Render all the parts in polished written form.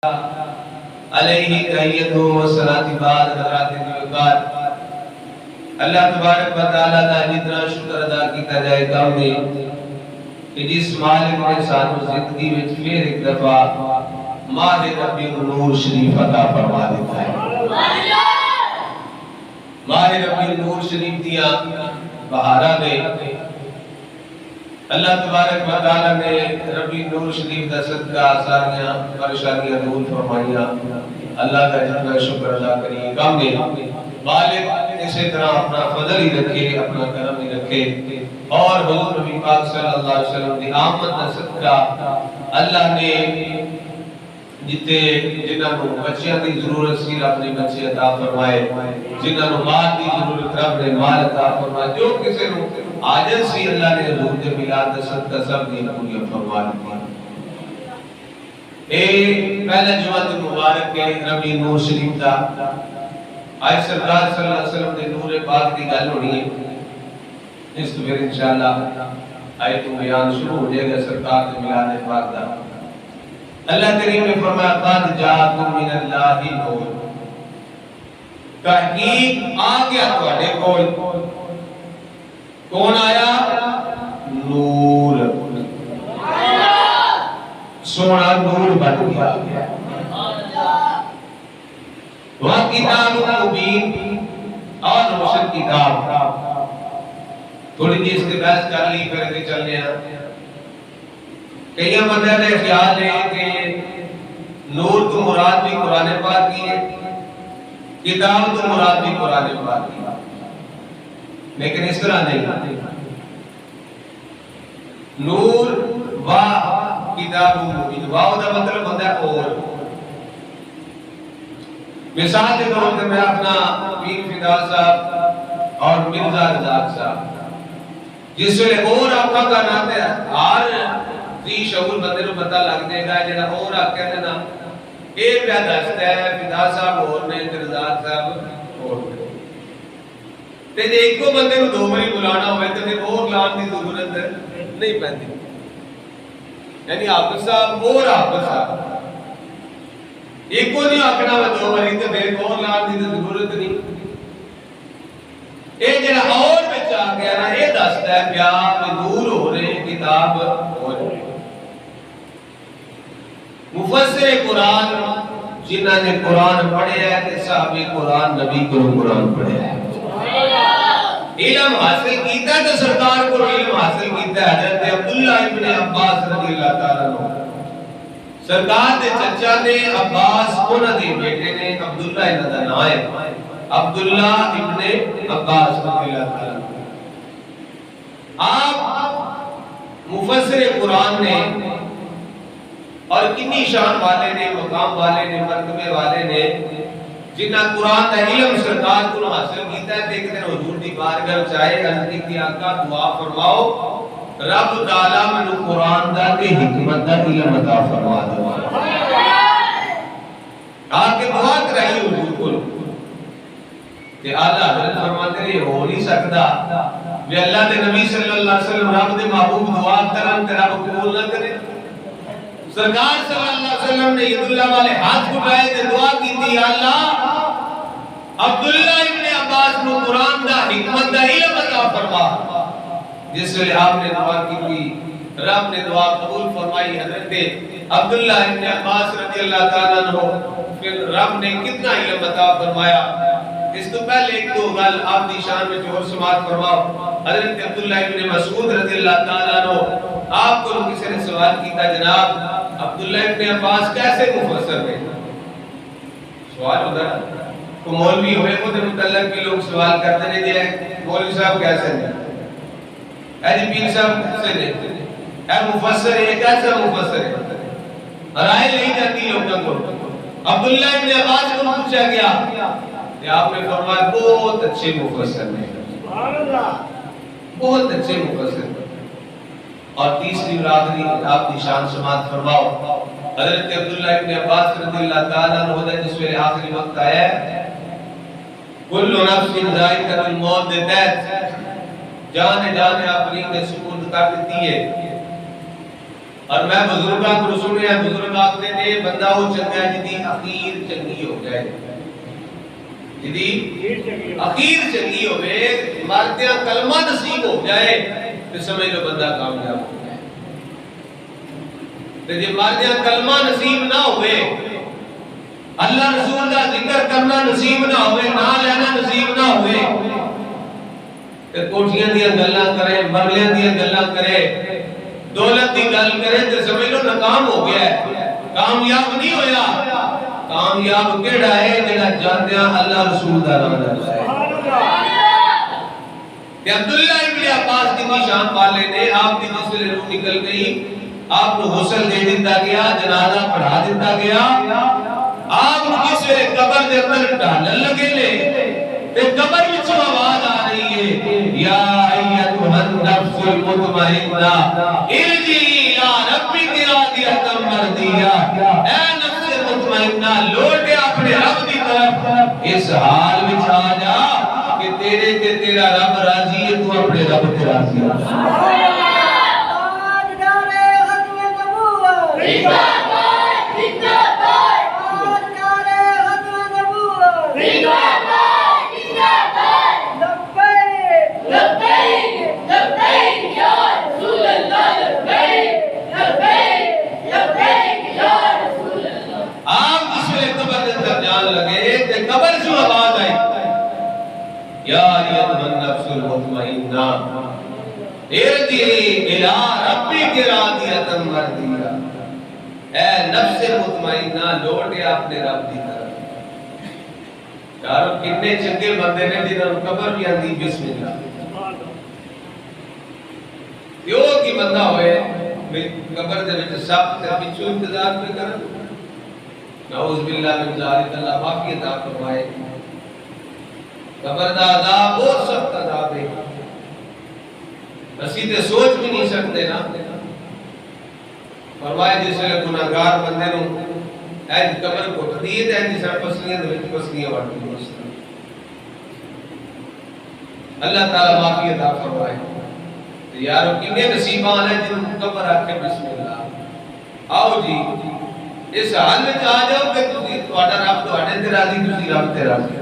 علیہ تحیت و صلاة بعد حضرات دیوکار اللہ تبارک و تعالیٰ دا جتنا شکر ادا کیتا جائے کام میں کہ جس مالک نے سانو زندگی میں پھر ایک دفعہ ماہ ربی نور شریف عطا فرما دیتا ہے۔ ماہ ربی نور شریف دیا بہارہ میں اللہ تبارک و تعالیٰ نے ربی نور شریف دا صدقہ ساریاں پریشانیاں دور فرمائیاں۔ اللہ کا جتنا شکر ادا کریے کام میں مالک اسی طرح اپنا فضل ہی رکھے، اپنا کرم ہی رکھے، اور حضور نبی پاک صلی اللہ علیہ وسلم دی آمد دا صدقہ اللہ نے جتے جنہاں کو بچیاں دی ضرورت سی رب نے بچے عطا فرمائے، جنہاں کو مال دی ضرورت رب نے مال عطا فرمائے، جو کسی نے آجل سی اللہ نے حضور دے ملاد دا صدقہ سب دی پوری فرما دی۔ اے پہلا جمعہ مبارک کے ربی نور شریف دا آج سرکار صلی اللہ علیہ وسلم دے نور پاک دی گل ہونی ہے، اس تو پھر انشاءاللہ آئے تو بیان شروع ہو جائے گا سرکار دے ملاد پاک دا۔ اللہ کریم نے فرمایا قد جاءکم من اللہ نور، تحقیق آ گیا تواڈے کول، کون آیا؟ نور، سونا نور بن گیا۔ وہاں کتاب مبین اور روشن کتاب، تھوڑی جی اس کے بحث کر لی پھر کے چلنے ہیں۔ کئی بندے نے خیال ہے کہ نور تو مراد بھی قرآن پاک کی ہے، کتاب تو مراد بھی قرآن پاک کی ہے، لیکن اس طرح نہیں۔ نور و کتاب مبین، واو دا مطلب ہوتا ہے اور۔ مثال کے طور پر میں اپنا پیر فدا صاحب اور مرزا رزاق صاحب جس ویلے اور آقا کا نام ہے، ہر ذی شعور بندے نوں پتہ لگ جائے گا جڑا اور آقا ہے نا اے پیا دستا ہے فدا صاحب اور نے رزاق صاحب اور نے، تے جے ایکو بندے نوں دو باری بلانا ہوئے تے پھر اور لان دی ضرورت نہیں پیندی، یعنی حافظ صاحب اور حافظ صاحب ایکو نہیں آکھنا میں دو باری تے پھر اور لان دی ضرورت نہیں۔ اے جڑا اور وچ آ گیا نا اے دستا ہے پیا کہ نور ہو رہے کتاب ہو رہے۔ مفسر قرآن جنہاں نے قرآن پڑھے ہے تے صحابہ قرآن نبی کو قرآن پڑھے ہے، علم حاصل کیتا تو سرکار کو علم حاصل کیتا ہے حضرت عبداللہ ابن عباس رضی اللہ تعالیٰ عنہ۔ سرکار دے چچا نے عباس انہاں دے بیٹے نے عبداللہ انہاں دا نام ہے عبداللہ ابن عباس رضی اللہ تعالیٰ عنہ۔ آپ مفسر قرآن نے اور کنی شان والے نے، مقام والے نے، مرتبے والے نے، جنہاں قرآن دا علم سرکار کو حاصل کیتا ہے۔ ایک دن حضور دی بارگاہ وچ آئے، عرض کی آقا دعا فرماؤ رب تعالیٰ مینوں قرآن دا تے حکمت دا علم عطا فرما دو۔ آ کے دعا کرائی حضور کو کہ اعلیٰ حضرت فرماتے ہیں ہو نہیں سکتا کہ اللہ دے نبی صلی اللہ علیہ وسلم رب دے محبوب دعا کرن تے رب قبول نہ کرے۔ سرکار صلی اللہ علیہ وسلم نے ید اللہ والے ہاتھ اٹھائے تے دعا کی تھی، اللہ عبداللہ ابن عباس کو قرآن دا حکمت دا علم عطا فرما۔ جس ویلے آپ نے دعا کی تھی رب نے دعا قبول فرمائی۔ حضرت عبداللہ ابن عباس رضی اللہ تعالیٰ عنہ پھر رب نے کتنا علم عطا فرمایا۔ اس تو پہلے ایک دو گل آپ دی شان میں جو سماعت فرماؤ۔ حضرت عبداللہ ابن مسعود رضی اللہ تعالیٰ عنہ، آپ کو کسی نے سوال کیتا جناب عبداللہ ابن عباس کیسے مفسر ہیں؟ سوال ہوتا ہے تو مولوی ہوئے کو دے متعلق بھی لوگ سوال کرتے ہیں کہ مولوی صاحب کیسے ہیں، اے جی پیر صاحب کیسے ہیں، اے مفسر ہے کیسا مفسر ہے، رائے نہیں جاتی لوگوں کو۔ عبداللہ ابن عباس کو پوچھا گیا کہ آپ نے فرمایا بہت اچھے مفسر ہیں، بہت اچھے مفسر ہیں۔ اور تیسری برادری آپ کی شان سماعت فرماؤ۔ حضرت عبداللہ ابن عباس رضی اللہ تعالیٰ عنہ جس ویلے آخری وقت آیا ہے، کل نفس ذائقۃ الموت دے تحت جان اپنی نے سپرد کر دیتی ہے، اور میں بزرگاں کو سنیا بزرگ آختے نے بندہ وہ چنگا ہے جدی اخیر چنگی ہو جائے جدی اخیر چنگی ہوئے مردیاں کلمہ نصیب ہو جائے تو سمجھ لو بندہ کامیاب ہو جائے تو جب مردیاں کلمہ نصیب نہ ہوئے اللہ رسول کا ذکر کرنا نصیب نہ ہوئے نہ لینا نصیب نہ ہوئے تو کوٹھیاں دیا گلاں کرے مرلیاں دیا گلاں کرے دولت دی گل کرے تو سمجھ لو ناکام ہو گیا ہے کامیاب نہیں ہویا کامیاب کیڑا ہے جڑا جاندیاں اللہ رسول دا نام لیتا ہے کہ عبداللہ ابن عباس کی شان والے نے آپ کی جس میں روح نکل گئی آپ کو غسل دے دیتا گیا جنازہ پڑھا دیتا گیا آپ جس میں قبر دے اندر ڈالن لگے لے تے قبر وچ آواز آ رہی ہے یا ایتھا النفس المطمئنہ ارجعی الی ربک راضیۃ مرضیہ اے نفس مطمئنہ لوٹے اپنے رب دی طرف اس حال وچ آ جا کہ تیرے تے تیرا رب راضی ہے تو اپنے رب تے راضی ہے اے نفس مطمئنہ لوٹے اپنے رب دی طرف یارو کتنے چنگے بندے نے جنہوں نے قبر بھی آندی بسم اللہ کیوں کی بندہ ہوئے قبر دے وچ سب تے پچھو انتظار پہ کرن نعوذ باللہ من ذالک اللہ معافی عطا فرمائے قبر دا عذاب بہت سخت عذاب ہے اسی تے سوچ بھی نہیں سکتے نا فرمایا جس لئے گناہگار بندے نو اے قبر کو تدید ہے جس لئے پسلیاں دے وچ پسلیاں وڑتی مستر اللہ تعالیٰ معافی عطا فرمائے یارو کنے نصیبان ہیں جن قبر آکے بسم اللہ آؤ جی اس حال میں چاہ جاؤ کہ تسی تواڈا رب تواڈے تے راضی تسی رب تے راضی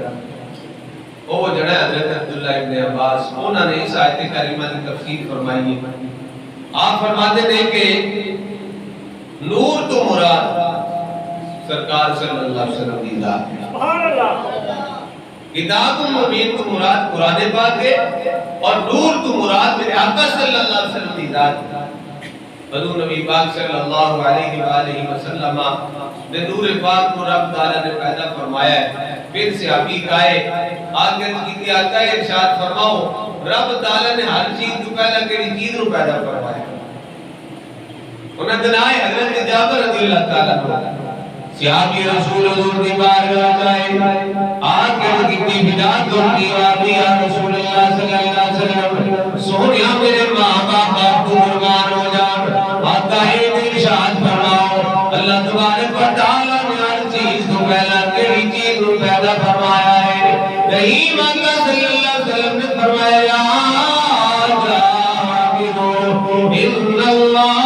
او جڑا حضرت عبداللہ ابن عباس انہوں نے اس آیت کریمہ کی تفسیر فرمائی ہے آپ فرماتے ہیں کہ نور تو مراد سرکار صلی اللہ علیہ وسلم کی ذات ہے سبحان اللہ کتاب مبین تو مراد قرآن پاک ہے اور نور تو مراد میرے آقا صلی اللہ علیہ وسلم کی ذات ہے حضور نبی پاک صلی اللہ علیہ وآلہ وسلم نے نور پاک کو رب تعالیٰ نے پیدا فرمایا ہے پھر صحابی کہے آگے کی آتا ہے ارشاد فرماؤ رب تعالیٰ نے ہر چیز تو پہلا کیڑی چیز رو پیدا فرمایا انہیں دنائے حضرت جابر رضی اللہ تعالیٰ صحابی رسول حضور دی بارگاہ جائے آگے کتنی بنات کرنی والی یا رسول اللہ صلی اللہ علیہ وسلم سونیا میرے ماں باپ تو قربان ہو جان آقا ارشاد فرماؤ اللہ تبارک و تعالیٰ نے ہر چیز تو پہلا کیڑی چیز رو پیدا فرمایا ہے رحیم آقا صلی اللہ علیہ وسلم نے فرمایا جابر ان اللہ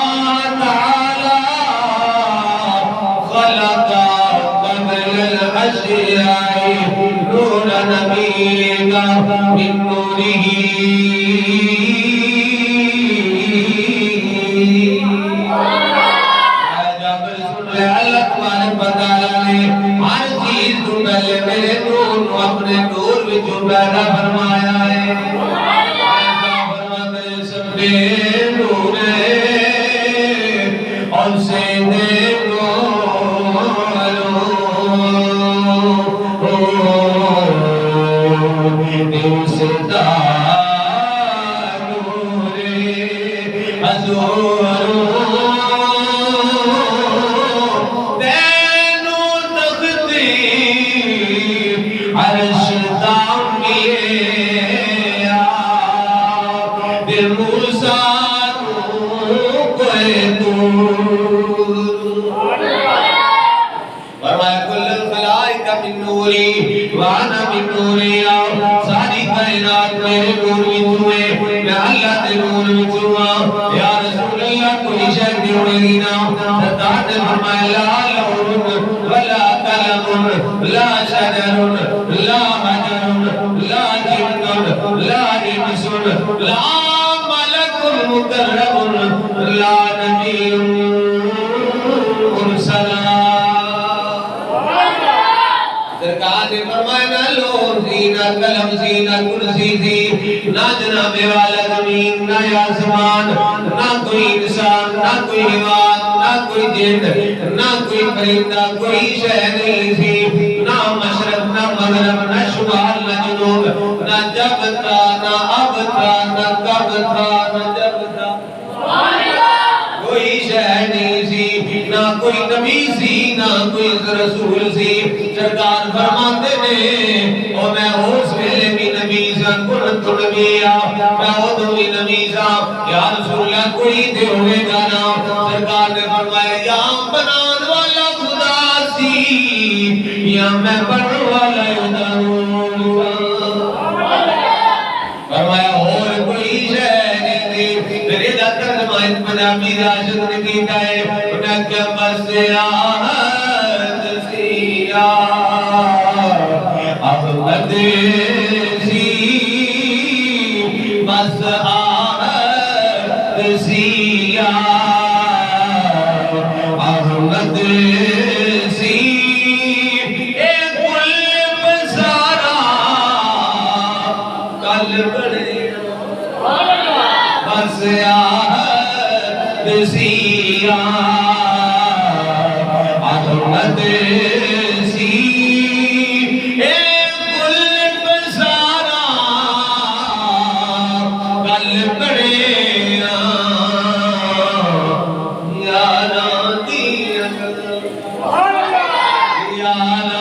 نور نبی کا من نوره جابر سن رہے اللہ تبارک و تعالیٰ نے ہر چیز تو پہلے میرے نور کو اپنے نور وچوں پیدا فرمایا ہے فرماتے سب دے نور اور سے دے یا رسول اللہ کوئی شک نہیں لا شجر لا حجر لا جن لا انس لا ملك مقرب لا نبی مرسل سرکار نے فرمایا نہ لو نہ قلم سی نہ کرسی سی نہ جناب والا زمین نہ آسمان نہ کوئی انسان نہ کوئی حیوان نہ کوئی جن نہ کوئی پرندہ کوئی شے نہیں سی نہ مشرق نہ مغرب نہ شمال نہ جنوب نہ جب تھا نہ اب تھا نہ کب تھا نہ جب تھا کوئی شے نہیں سی نہ کوئی نبی سی نہ کوئی رسول سی سرکار فرماتے نے اور میں اس ویلے بھی نبی سا کنت نبیا میں ادھو بھی نبی سا یا رسول اللہ کوئی دے ہوئے گا نا سرکار نے فرمایا یا بنان والا خدا سی یا میں بڑھ والا ادھو فرمایا اور کوئی شے نہیں تھی میرے داتر زمائن پنجابی راشد نے کیتا ہے انہیں کہ بس آہد سیا احمد سی بس آہد سیا احمد سی اے قلب سارا قلب بس آہد سیا احمد سی اے قلب سارا قلب یاران دی یا